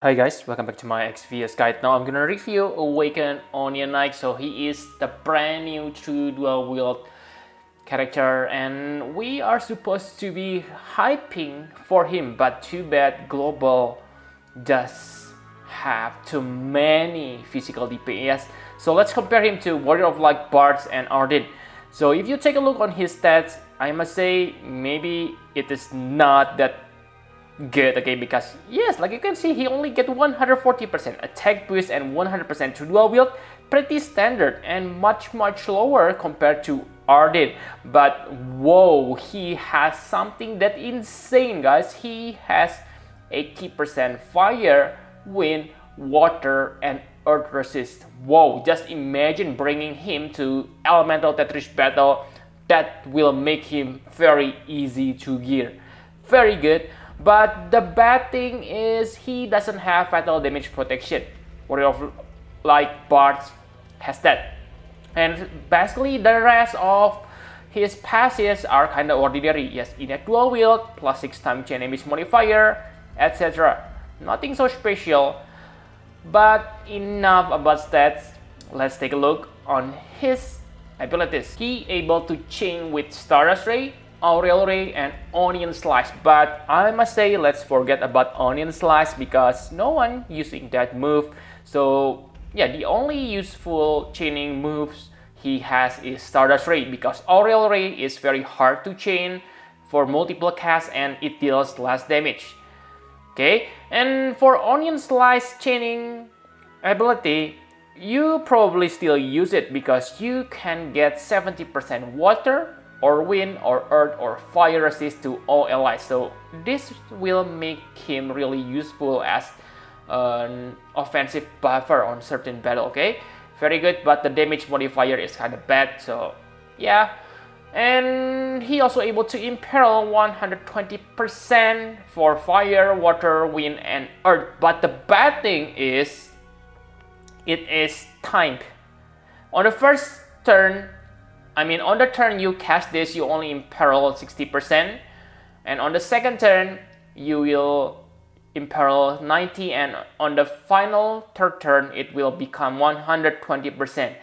Hi guys, welcome back to my XVS guide. Now I'm gonna review Awakened Onion Knight. So he is the brand new true dual wield character and we are supposed to be hyping for him, but too bad Global does have too many physical DPS. So let's compare him to Warrior of Light, Bards, and Ardyn. So if you take a look on his stats, I must say maybe it is not that good, okay, because yes, like you can see, he only get 140% attack boost and 100% to dual wield, pretty standard and much lower compared to Ardyn. But whoa, he has something that insane, guys. He has 80% fire, wind, water, and earth resist. Whoa, just imagine bringing him to elemental Tetris battle. That will make him very easy to gear. Very good. But the bad thing is he doesn't have fatal damage protection. Warrior of Light, Bards has that. And basically the rest of his passives are kind of ordinary. Yes, Innate Dual Wield, plus 6 time chain damage modifier, etc. Nothing so special. But enough about stats. Let's take a look on his abilities. He able to chain with Stardust Ray, Aureal Ray, and Onion Slice. But I must say, let's forget about Onion Slice because no one using that move. So yeah, the only useful chaining moves he has is Stardust Ray because Aureal Ray is very hard to chain for multiple casts and it deals less damage. Okay, and for Onion Slice chaining ability, you probably still use it because you can get 70% water or wind or earth or fire resist to all allies. So this will make him really useful as an offensive buffer on certain battle, okay? Very good, but the damage modifier is kind of bad, so yeah. And he also able to imperil 120% for fire, water, wind, and earth. But the bad thing is it is timed. On the first turn, on the turn you cast this, you only imperil 60%, and on the second turn you will imperil 90, and on the final third turn it will become 120%.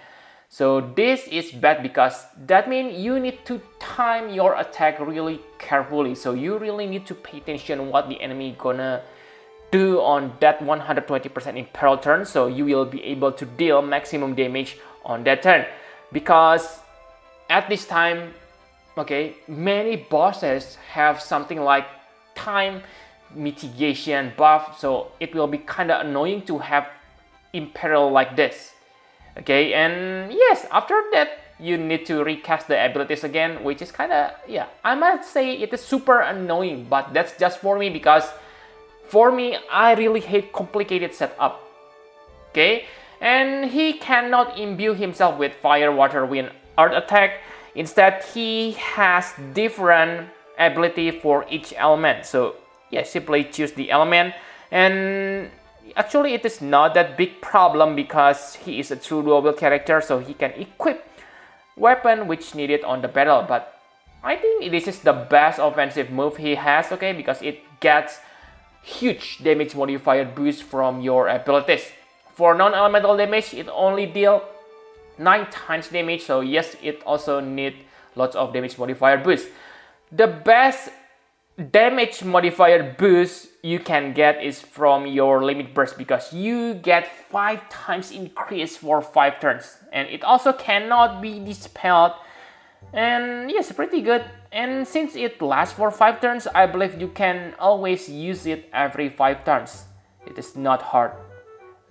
So this is bad because that means you need to time your attack really carefully. So you really need to pay attention what the enemy gonna do on that 120% imperil turn, so you will be able to deal maximum damage on that turn. Because at this time, okay, many bosses have something like time mitigation buff, so it will be kind of annoying to have imperil like this. Okay, and yes, after that you need to recast the abilities again, which is kind of, yeah, I must say it is super annoying, but that's just for me because for me, I really hate complicated setup. Okay, and he cannot imbue himself with fire, water, wind, earth attack. Instead, he has different ability for each element. So yeah, simply choose the element, and actually it is not that big problem because he is a true dual wield character, so he can equip weapon which needed on the battle. But I think this is the best offensive move he has, okay, because it gets huge damage modifier boost from your abilities. For non-elemental damage, it only deal 9 times damage, so yes, it also need lots of damage modifier boost. The best damage modifier boost you can get is from your limit burst because you get 5 times increase for 5 turns, and it also cannot be dispelled. And yes, pretty good. And since it lasts for 5 turns, I believe you can always use it every 5 turns. It is not hard,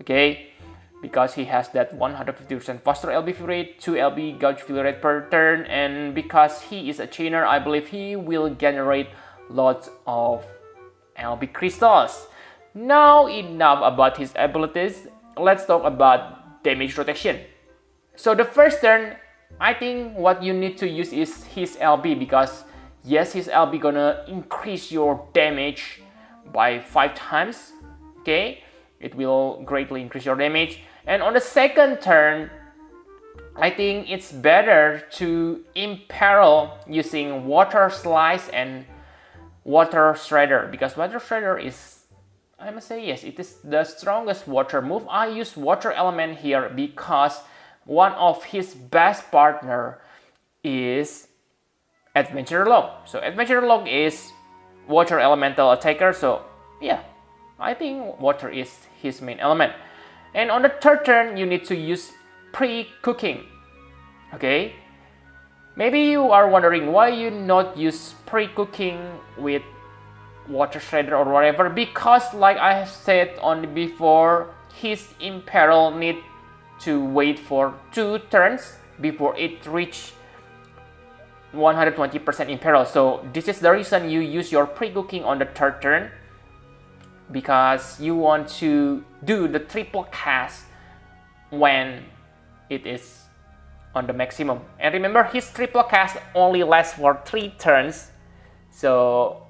okay? Because he has that 150% faster LB fill rate, 2 LB gauge fill rate per turn, and because he is a chainer, I believe he will generate lots of LB crystals. Now enough about his abilities, let's talk about damage rotation. So the first turn, I think what you need to use is his LB because yes, his LB gonna increase your damage by 5 times, okay? It will greatly increase your damage. And on the second turn, I think it's better to imperil using Water Slice and Water Shredder because Water Shredder is I must say yes, it is the strongest water move. I use water element here because one of his best partner is Adventure Log. So Adventure Log is water elemental attacker, so yeah, I think water is his main element. And on the third turn, you need to use pre-cooking. Okay, maybe you are wondering why you not use pre-cooking with water shredder or whatever, because like I have said on before, his imperil need to wait for 2 turns before it reach 120% imperil. So this is the reason you use your pre-cooking on the third turn, because you want to do the triple cast when it is on the maximum. And remember, his triple cast only lasts for 3 turns. So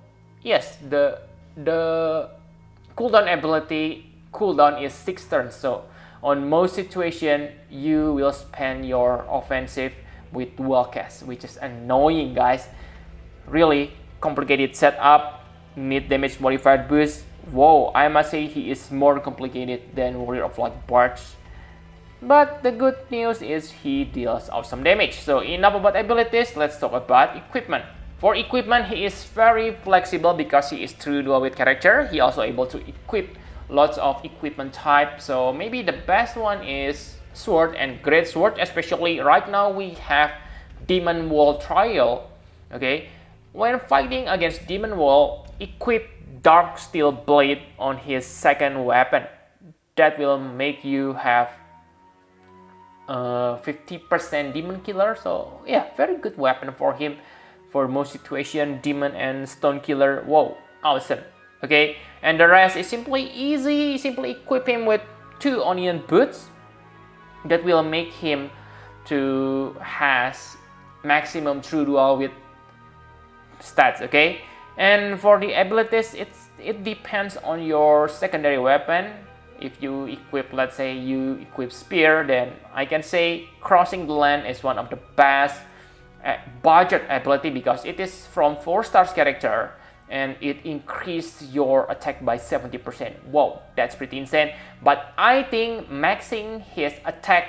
yes, the cooldown ability cooldown is 6 turns. So on most situation, you will spend your offensive with dual cast, which is annoying, guys. Really complicated setup, need damage modified boost. Whoa, I must say he is more complicated than Warrior of Light Barge. But the good news is he deals awesome damage. So enough about abilities, let's talk about equipment. For equipment, he is very flexible because he is true dual wield character. He also able to equip lots of equipment type. So maybe the best one is sword and great sword, especially right now we have Demon Wall Trial. Okay, when fighting against Demon Wall, equip Dark Steel Blade on his second weapon. That will make you have 50% demon killer. So yeah, very good weapon for him for most situation, demon and stone killer. Whoa, awesome. Okay, and the rest is simply easy. Simply equip him with 2 onion boots. That will make him to has maximum true dual with stats. Okay, and for the abilities, it depends on your secondary weapon. If you equip, let's say you equip spear, then I can say crossing the land is one of the best budget ability because it is from 4 stars character and it increases your attack by 70%. Wow, that's pretty insane. But I think maxing his attack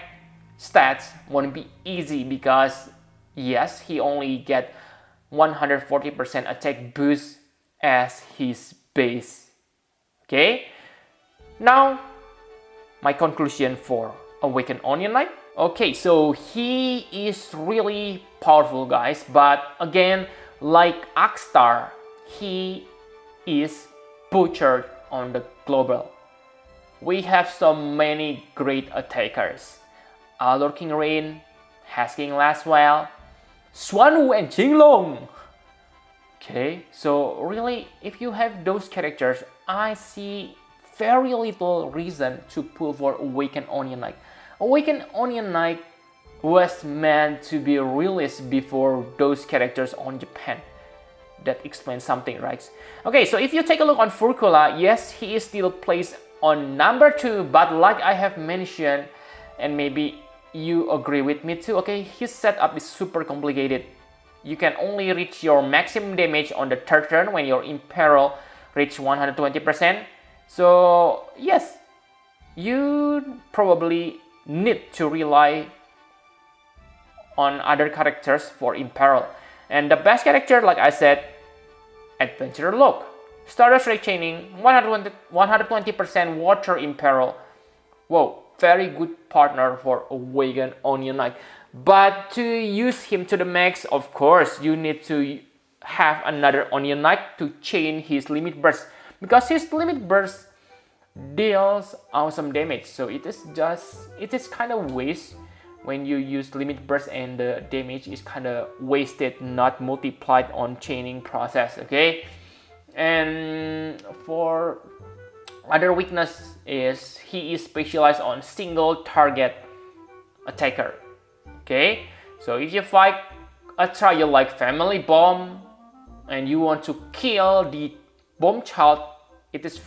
stats won't be easy because yes, he only get 140% attack boost as his base. Okay, now my conclusion for Awakened Onion Knight. Okay, so he is really powerful, guys, but again, like Akstar, he is butchered on the global. We have so many great attackers: Allure King Rain, Hasking Laswell, Swanwu, and Jinglong. Okay, so really, if you have those characters, I see very little reason to pull for Awakened Onion Knight. Awakened Onion Knight was meant to be released before those characters on Japan. That explains something, right? Okay, so if you take a look on Furcula, yes, he is still placed on number 2, but like I have mentioned, and maybe you agree with me too, okay, his setup is super complicated. You can only reach your maximum damage on the third turn when your Imperil reach 120%. So yes, you probably need to rely on other characters for Imperil. And the best character, like I said, Adventurer Log. Stardust Ray Chaining, 120% Water Imperil. Whoa, very good partner for Awakened Onion Knight. But to use him to the max, of course, you need to have another Onion Knight to chain his limit burst. Because his limit burst deals awesome damage. So it is kind of waste when you use limit burst and the damage is kind of wasted, not multiplied on chaining process. Okay, and for other weakness is he is specialized on single target attacker. Okay, so if you fight a trial like Family Bomb and you want to kill the bomb child, it is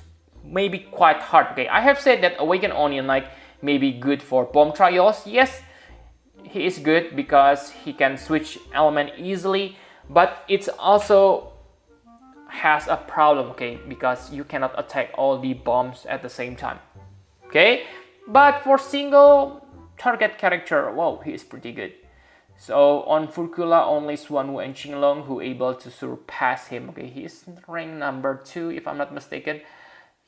maybe quite hard. Okay, I have said that Awakened Onion Knight may be good for bomb trials. Yes, he is good because he can switch element easily, but it's also has a problem, okay, because you cannot attack all the bombs at the same time, okay. But for single target character, wow, he is pretty good. So on Furkula, only Xuanwu and Qinglong who able to surpass him. Okay, he is ranked number 2 if I'm not mistaken.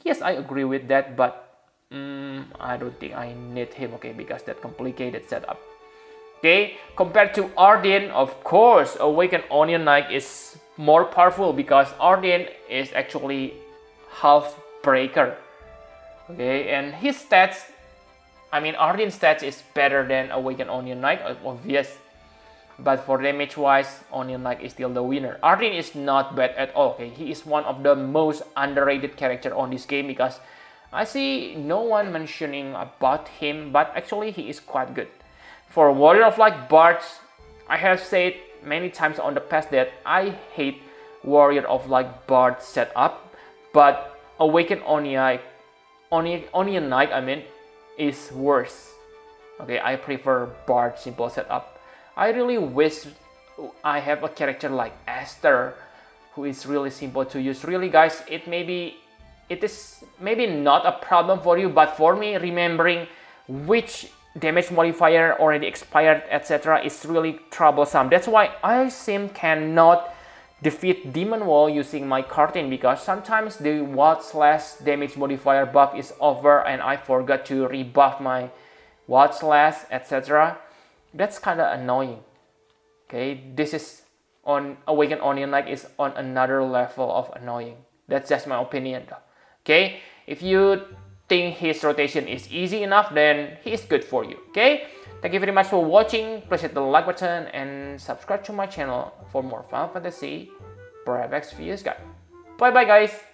Yes, I agree with that, but I don't think I need him, okay, because that complicated setup. Okay, compared to Arden, of course, Awakened Onion Knight is more powerful because Arden is actually half breaker. Okay, and his stats, I mean, Arden's stats is better than Awakened Onion Knight, obvious. But for damage wise, Onion Knight is still the winner. Arden is not bad at all. Okay, he is one of the most underrated character on this game because I see no one mentioning about him, but actually he is quite good. For Warrior of Light Bards, I have said many times on the past that I hate Warrior of Light Bard setup, but Awakened Onion Knight, I mean, is worse. Okay, I prefer Bard simple setup. I really wish I have a character like Esther, who is really simple to use. Really, guys, it is maybe not a problem for you, but for me, remembering which damage modifier already expired, etc., is really troublesome. That's why I cannot defeat Demon Wall using my Curtain, because sometimes the Wild// damage modifier buff is over and I forgot to rebuff my Wild// etc. That's kind of annoying. Okay, this is on Awakened Onion Knight is on another level of annoying. That's just my opinion though. Okay, if you think his rotation is easy enough, then he is good for you. Okay, thank you very much for watching. Please hit the like button and subscribe to my channel for more Final Fantasy Brave FFBE guide. Bye bye guys.